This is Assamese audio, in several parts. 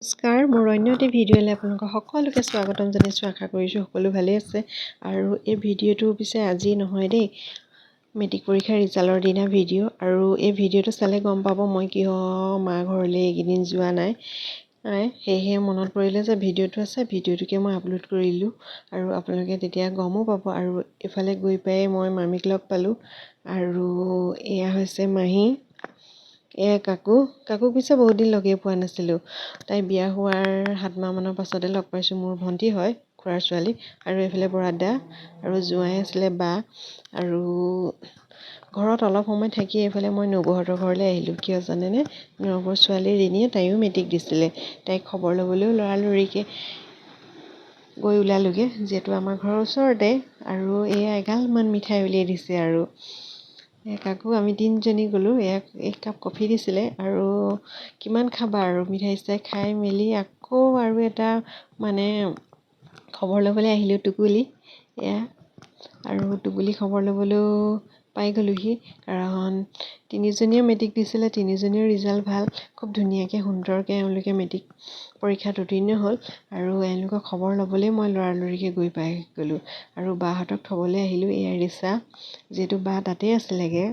নমস্কাৰ, মোৰ অন্য এটি ভিডিঅ'লৈ আপোনালোকক সকলোকে স্বাগতম জনাইছোঁ। আশা কৰিছোঁ সকলো ভালেই আছে। আৰু এই ভিডিঅ'টো পিছে আজি নহয় দেই, মেট্ৰিক পৰীক্ষাৰ ৰিজাল্টৰ দিনা ভিডিঅ'। আৰু এই ভিডিঅ'টো চালে গম পাব মই কিয় মা ঘৰলৈ এইকেইদিন যোৱা নাই। সেয়েহে মনত পৰিলে যে ভিডিঅ'টো আছে, ভিডিঅ'টোকে মই আপলোড কৰিলোঁ আৰু আপোনালোকে তেতিয়া গমো পাব। আৰু এইফালে গৈ পাই মই মামীক লগ পালোঁ। আৰু এয়া হৈছে মাহী, এয়া কাকুক পিছে বহুত দিন লগেই পোৱা নাছিলোঁ। তাই বিয়া হোৱাৰ 7 মাহমানৰ পাছতে লগ পাইছোঁ। মোৰ ভণ্টি হয়, খুৰাৰ ছোৱালী। আৰু এইফালে বৰাদা আৰু জোঁৱাই আছিলে বা। আৰু ঘৰত অলপ সময় থাকি এইফালে মই নবৌহঁতৰ ঘৰলৈ আহিলোঁ। কিয় জানেনে? নবৌৰ ছোৱালী ৰিণীয়ে, তাইও মেট্ৰিক দিছিলে। তাইক খবৰ ল'বলৈও লৰালৰিকৈ গৈ ওলালোগৈ, যিহেতু আমাৰ ঘৰৰ ওচৰতে। আৰু এয়া এগালমান মিঠাই উলিয়াই দিছে। আৰু কাকু আমি 3জনী গ'লোঁ। এক কাপ কফি দিছিলে। আৰু কিমান খাবা আৰু মিঠাই চিঠাই খাই মেলি আকৌ আৰু এটা মানে খবৰ ল'বলৈ আহিলোঁ, টুকুলি। আৰু টুকুলি খবৰ ল'বলৈও পাই গ'লোহি, কাৰণ 3জনীয়ে মেট্ৰিক দিছিলে। 3জনীও ৰিজাল্ট ভাল, খুব ধুনীয়াকৈ সুন্দৰকৈ এওঁলোকে মেট্ৰিক পৰীক্ষাত উত্তীৰ্ণ হ'ল। আৰু এওঁলোকক খবৰ ল'বলৈ মই লৰালৰিকৈ গৈ পাই গ'লোঁ। আৰু বাহঁতক থ'বলৈ আহিলোঁ। এয়া ৰিচা, যিহেতু বা তাতেই আছিলেগৈ।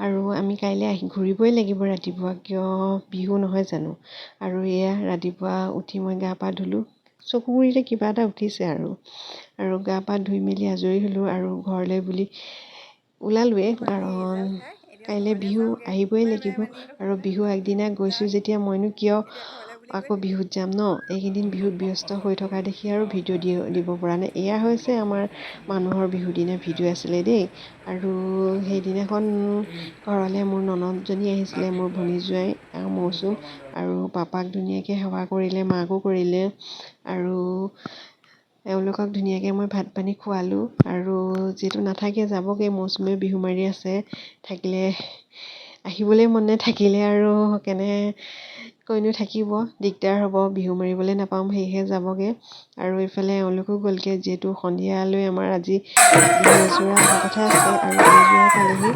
আৰু আমি কাইলৈ ঘূৰিবই লাগিব ৰাতিপুৱা, কিয় বিহু নহয় জানো। আৰু এয়া ৰাতিপুৱা উঠি মই গা পা ধুলোঁ, চকুগুৰিতে কিবা এটা উঠিছে। আৰু গা পা ধুই মেলি আজৰি হ'লোঁ আৰু ঘৰলৈ বুলি ওলালোৱে, কাৰণ কাইলৈ বিহু আহিবই লাগিব। আৰু বিহু আগদিনা গৈছোঁ যেতিয়া মইনো কিয় আকৌ বিহুত যাম ন। এইকেইদিন বিহুত ব্যস্ত হৈ থকা দেখি আৰু ভিডিঅ' দিব পৰা নাই। এয়া হৈছে আমাৰ মানুহৰ বিহুৰ দিনা ভিডিঅ' আছিলে দেই। আৰু সেইদিনাখন ঘৰলৈ মোৰ ননদজনী আহিছিলে, মোৰ ভনী জোঁৱাই মৌচুম। আৰু পাপাক ধুনীয়াকৈ সেৱা কৰিলে, মাকো কৰিলে। আৰু এওঁলোকক ধুনীয়াকৈ মই ভাত পানী খোৱালোঁ। আৰু যিহেতু নাথাকে, যাবগৈ, মৌচুমে বিহু মাৰি আছে, থাকিলে আহিবলৈ মন নাথাকিলে আৰু কেনেকৈনো থাকিব, দিগদাৰ হ'ব, বিহু মাৰিবলৈ নাপাম, সেয়েহে যাবগৈ। আৰু এইফালে এওঁলোকো গ'লগৈ, যিহেতু সন্ধিয়ালৈ আমাৰ আজি বিহু এযোৰা অহা কথা আছে। আৰু এইযোৰা পালেহি।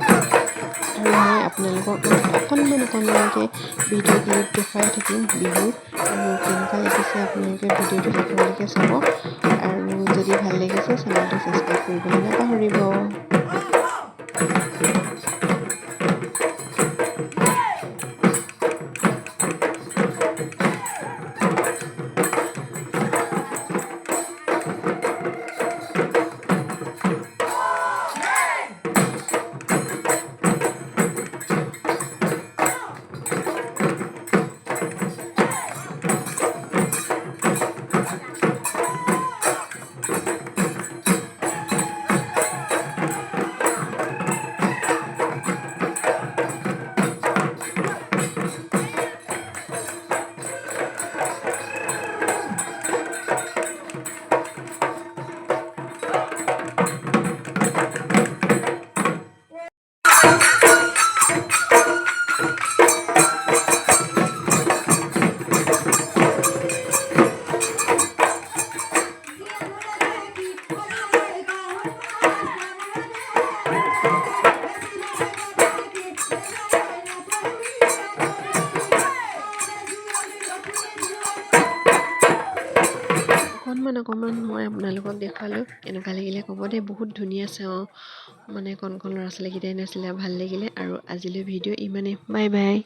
আৰু মই আপোনালোকক অকণমানকৈ ভিডিঅ' ক্লিপ দেখুৱাই থাকিম বিহুৰ। আৰু কেনেকুৱা লাগিছে আপোনালোকে ভিডিঅ'টো শেষলৈকে চাব। আৰু যদি ভাল লাগিছে চেনেলটো ছাবস্ক্ৰাইব কৰিবলৈ নাপাহৰিব। অকণমান মই আপোনালোকক দেখুৱালোঁ, কেনেকুৱা লাগিলে ক'ব দেই। বহুত ধুনীয়া আছে। মানে কণ ল'ৰা ছোৱালীকেইটাই নাছিলে, ভাল লাগিলে। আৰু আজিলৈ ভিডিঅ' ইমানেই। Bye bye.